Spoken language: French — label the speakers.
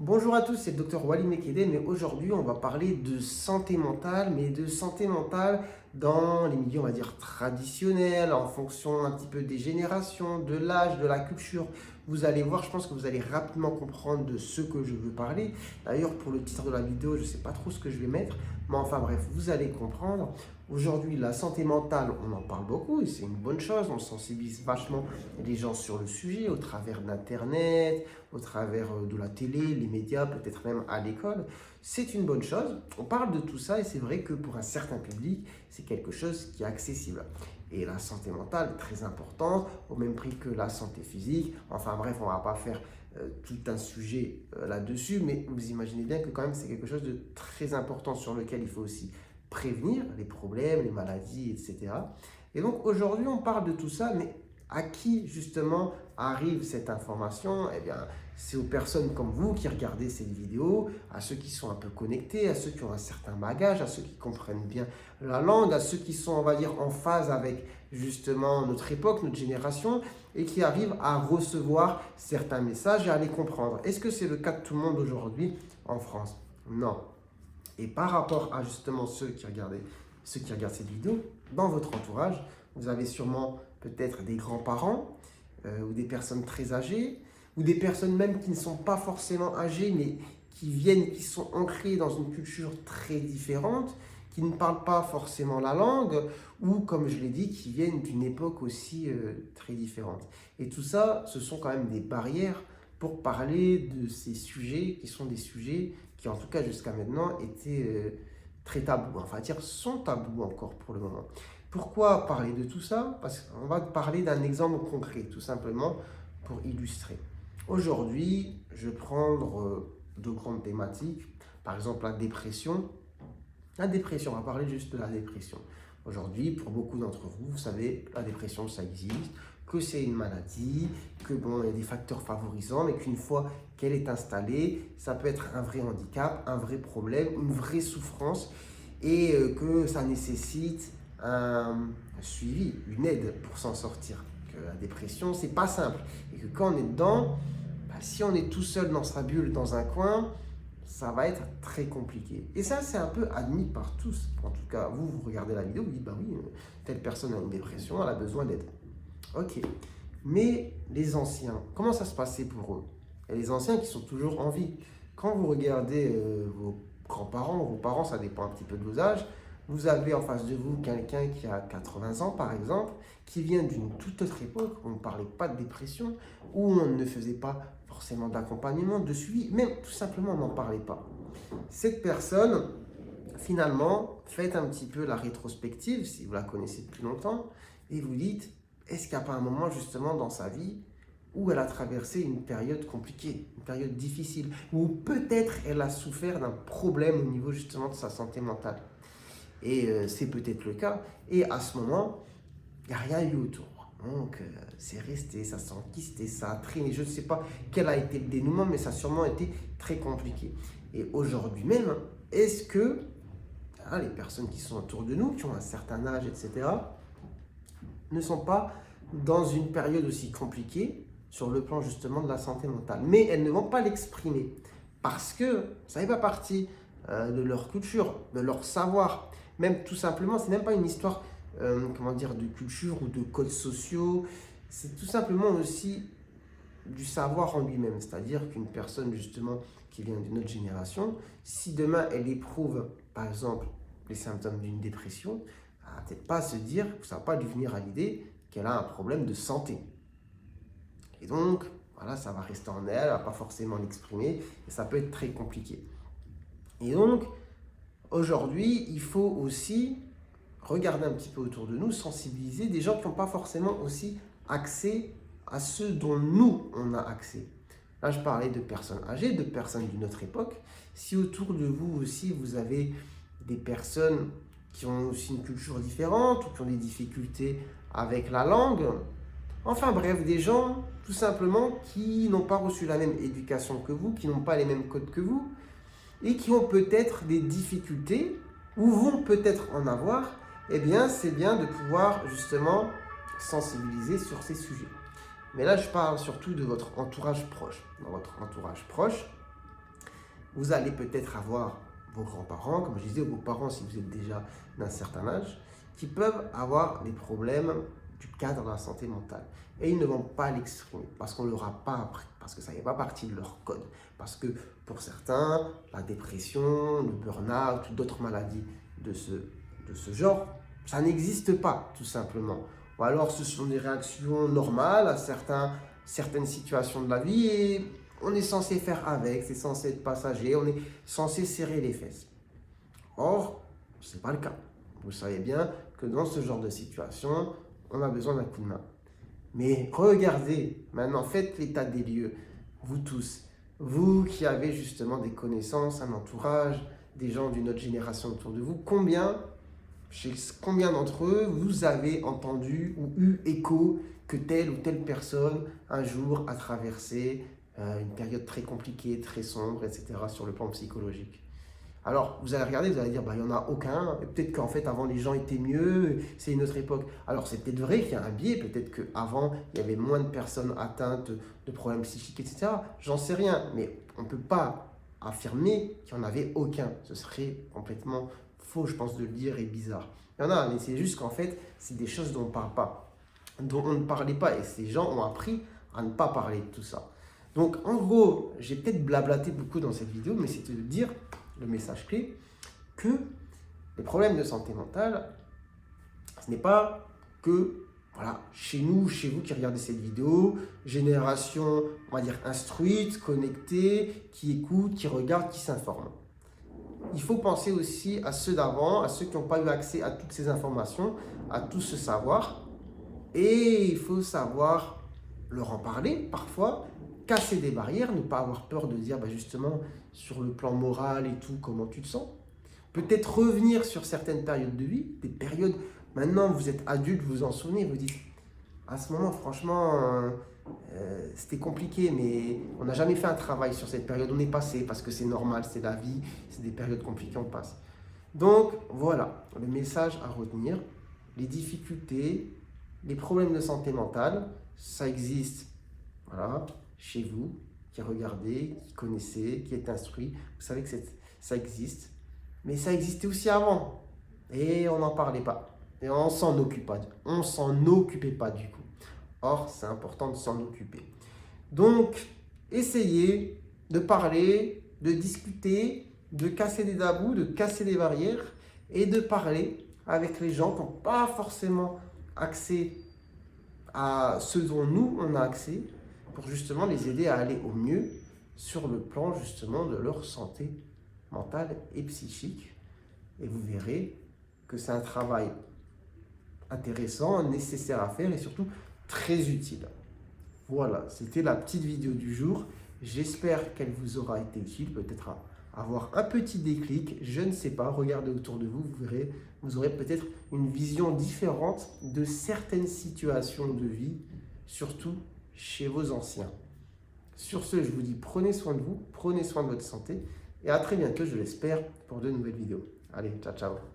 Speaker 1: Bonjour à tous, c'est le docteur Wally Mekede, mais aujourd'hui on va parler de santé mentale, mais de santé mentale dans les milieux, on va dire, traditionnels, en fonction un petit peu des générations, de l'âge, de la culture. Vous allez voir, je pense que vous allez rapidement comprendre de ce que je veux parler. D'ailleurs, pour le titre de la vidéo, je ne sais pas trop ce que je vais mettre, mais enfin bref, vous allez comprendre. Aujourd'hui, la santé mentale, on en parle beaucoup et c'est une bonne chose. On sensibilise vachement les gens sur le sujet au travers d'Internet, au travers de la télé, les médias, peut-être même à l'école. C'est une bonne chose. On parle de tout ça et c'est vrai que pour un certain public, c'est quelque chose qui est accessible. Et la santé mentale est très importante, au même prix que la santé physique. Enfin bref, on ne va pas faire tout un sujet là-dessus, mais vous imaginez bien que quand même c'est quelque chose de très important sur lequel il faut aussi prévenir les problèmes, les maladies, etc. Et donc aujourd'hui, on parle de tout ça, mais à qui justement arrive cette information? Eh bien, c'est aux personnes comme vous qui regardez cette vidéo, à ceux qui sont un peu connectés, à ceux qui ont un certain bagage, à ceux qui comprennent bien la langue, à ceux qui sont, on va dire, en phase avec justement notre époque, notre génération, et qui arrivent à recevoir certains messages et à les comprendre. Est-ce que c'est le cas de tout le monde aujourd'hui en France? Non. Et par rapport à justement ceux qui regardent cette vidéo, dans votre entourage, vous avez sûrement peut-être des grands-parents ou des personnes très âgées, ou des personnes même qui ne sont pas forcément âgées, mais qui sont ancrées dans une culture très différente, qui ne parlent pas forcément la langue, ou comme je l'ai dit, qui viennent d'une époque aussi très différente. Et tout ça, ce sont quand même des barrières pour parler de ces sujets qui sont des sujets qui, en tout cas jusqu'à maintenant, étaient très tabous. Enfin, dire sont tabous encore pour le moment. Pourquoi parler de tout ça? Parce qu'on va parler d'un exemple concret, tout simplement pour illustrer. Aujourd'hui, je vais prendre deux grandes thématiques. Par exemple, la dépression. La dépression, on va parler juste de la dépression. Aujourd'hui, pour beaucoup d'entre vous, vous savez, la dépression, ça existe, que c'est une maladie, que bon, il y a des facteurs favorisants, mais qu'une fois qu'elle est installée, ça peut être un vrai handicap, un vrai problème, une vraie souffrance, et que ça nécessite un suivi, une aide pour s'en sortir. Que la dépression, c'est pas simple, et que quand on est dedans, bah, si on est tout seul dans sa bulle, dans un coin, ça va être très compliqué. Et ça, c'est un peu admis par tous. En tout cas, vous regardez la vidéo, vous dites, bah oui, telle personne a une dépression, elle a besoin d'aide. Ok. Mais les anciens, comment ça se passait pour eux? Et les anciens qui sont toujours en vie. Quand vous regardez vos grands-parents, vos parents, ça dépend un petit peu de vos âges, vous avez en face de vous quelqu'un qui a 80 ans, par exemple, qui vient d'une toute autre époque où on ne parlait pas de dépression, où on ne faisait pas forcément d'accompagnement, de suivi, même tout simplement on n'en parlait pas. Cette personne, finalement, faites un petit peu la rétrospective, si vous la connaissez depuis longtemps, et vous dites, est-ce qu'il n'y a pas un moment justement dans sa vie où elle a traversé une période compliquée, une période difficile, où peut-être elle a souffert d'un problème au niveau justement de sa santé mentale. Et c'est peut-être le cas. Et à ce moment, il n'y a rien eu autour. Donc, c'est resté, ça s'est enquisté, ça a traîné. Je ne sais pas quel a été le dénouement, mais ça a sûrement été très compliqué. Et aujourd'hui même, est-ce que les personnes qui sont autour de nous, qui ont un certain âge, etc., ne sont pas dans une période aussi compliquée sur le plan justement de la santé mentale? Mais elles ne vont pas l'exprimer parce que ça n'est pas partie de leur culture, de leur savoir. Même tout simplement, c'est même pas une histoire comment dire, de culture ou de codes sociaux, c'est tout simplement aussi du savoir en lui-même. C'est-à-dire qu'une personne justement qui vient d'une autre génération, si demain elle éprouve par exemple les symptômes d'une dépression, elle va peut-être pas se dire, ça va pas lui venir à l'idée qu'elle a un problème de santé. Et donc, voilà, ça va rester en elle, elle va pas forcément l'exprimer, et ça peut être très compliqué. Et donc, aujourd'hui, il faut aussi regarder un petit peu autour de nous, sensibiliser des gens qui n'ont pas forcément aussi accès à ce dont nous, on a accès. Là, je parlais de personnes âgées, de personnes d'une autre époque. Si autour de vous aussi, vous avez des personnes qui ont aussi une culture différente ou qui ont des difficultés avec la langue, enfin bref, des gens tout simplement qui n'ont pas reçu la même éducation que vous, qui n'ont pas les mêmes codes que vous et qui ont peut-être des difficultés ou vont peut-être en avoir, eh bien, c'est bien de pouvoir justement sensibiliser sur ces sujets. Mais là, je parle surtout de votre entourage proche. Dans votre entourage proche, Vous allez peut-être avoir vos grands-parents, comme je disais, vos parents si vous êtes déjà d'un certain âge, qui peuvent avoir des problèmes du cadre de la santé mentale. Et ils ne vont pas l'exprimer parce qu'on ne leur a pas appris, parce que ça n'est pas partie de leur code. Parce que pour certains, la dépression, le burn-out ou d'autres maladies de ce genre, ça n'existe pas tout simplement. Ou alors ce sont des réactions normales à certaines situations de la vie et on est censé faire avec, c'est censé être passager, on est censé serrer les fesses. Or, ce n'est pas le cas. Vous savez bien que dans ce genre de situation, on a besoin d'un coup de main. Mais regardez, maintenant faites l'état des lieux, vous tous, vous qui avez justement des connaissances, un entourage, des gens d'une autre génération autour de vous, chez combien d'entre eux vous avez entendu ou eu écho que telle ou telle personne un jour a traversé une période très compliquée, très sombre, etc. sur le plan psychologique? Alors, vous allez regarder, vous allez dire, bah, il n'y en a aucun. Et peut-être qu'en fait, avant, les gens étaient mieux, c'est une autre époque. Alors, c'est peut-être vrai qu'il y a un biais, peut-être qu'avant, il y avait moins de personnes atteintes de problèmes psychiques, etc. J'en sais rien, mais on ne peut pas affirmer qu'il n'y en avait aucun. Ce serait complètement faux, je pense, de le dire, et bizarre. Il y en a, mais c'est juste qu'en fait, c'est des choses dont on ne parle pas, dont on ne parlait pas. Et ces gens ont appris à ne pas parler de tout ça. Donc, en gros, j'ai peut-être blablaté beaucoup dans cette vidéo, mais c'est de dire le message clé, que les problèmes de santé mentale, ce n'est pas que, voilà, chez nous, chez vous qui regardez cette vidéo, génération, on va dire, instruite, connectée, qui écoute, qui regarde, qui s'informe. Il faut penser aussi à ceux d'avant, à ceux qui n'ont pas eu accès à toutes ces informations, à tout ce savoir, et il faut savoir leur en parler parfois, casser des barrières, ne pas avoir peur de dire justement sur le plan moral et tout, comment tu te sens. Peut-être revenir sur certaines périodes de vie, des périodes, maintenant vous êtes adulte, vous vous en souvenez, vous dites, à ce moment franchement, c'était compliqué, mais on n'a jamais fait un travail sur cette période, on est passé parce que c'est normal, c'est la vie, c'est des périodes compliquées, on passe. Donc voilà, le message à retenir, les difficultés, les problèmes de santé mentale, ça existe, voilà, chez vous, qui regardez, qui connaissez, qui êtes instruit, vous savez que ça existe, mais ça existait aussi avant, et on n'en parlait pas, et on s'en occupait pas du coup. Or, c'est important de s'en occuper. Donc, essayez de parler, de discuter, de casser des tabous, de casser des barrières, et de parler avec les gens qui n'ont pas forcément accès à ce dont nous, on a accès, pour justement les aider à aller au mieux sur le plan justement de leur santé mentale et psychique. Et vous verrez que c'est un travail intéressant, nécessaire à faire et surtout très utile. Voilà, c'était la petite vidéo du jour. J'espère qu'elle vous aura été utile, peut-être à avoir un petit déclic, je ne sais pas, regardez autour de vous, vous verrez, vous aurez peut-être une vision différente de certaines situations de vie, surtout chez vos anciens. Sur ce, je vous dis prenez soin de vous, prenez soin de votre santé et à très bientôt, je l'espère, pour de nouvelles vidéos. Allez, ciao, ciao.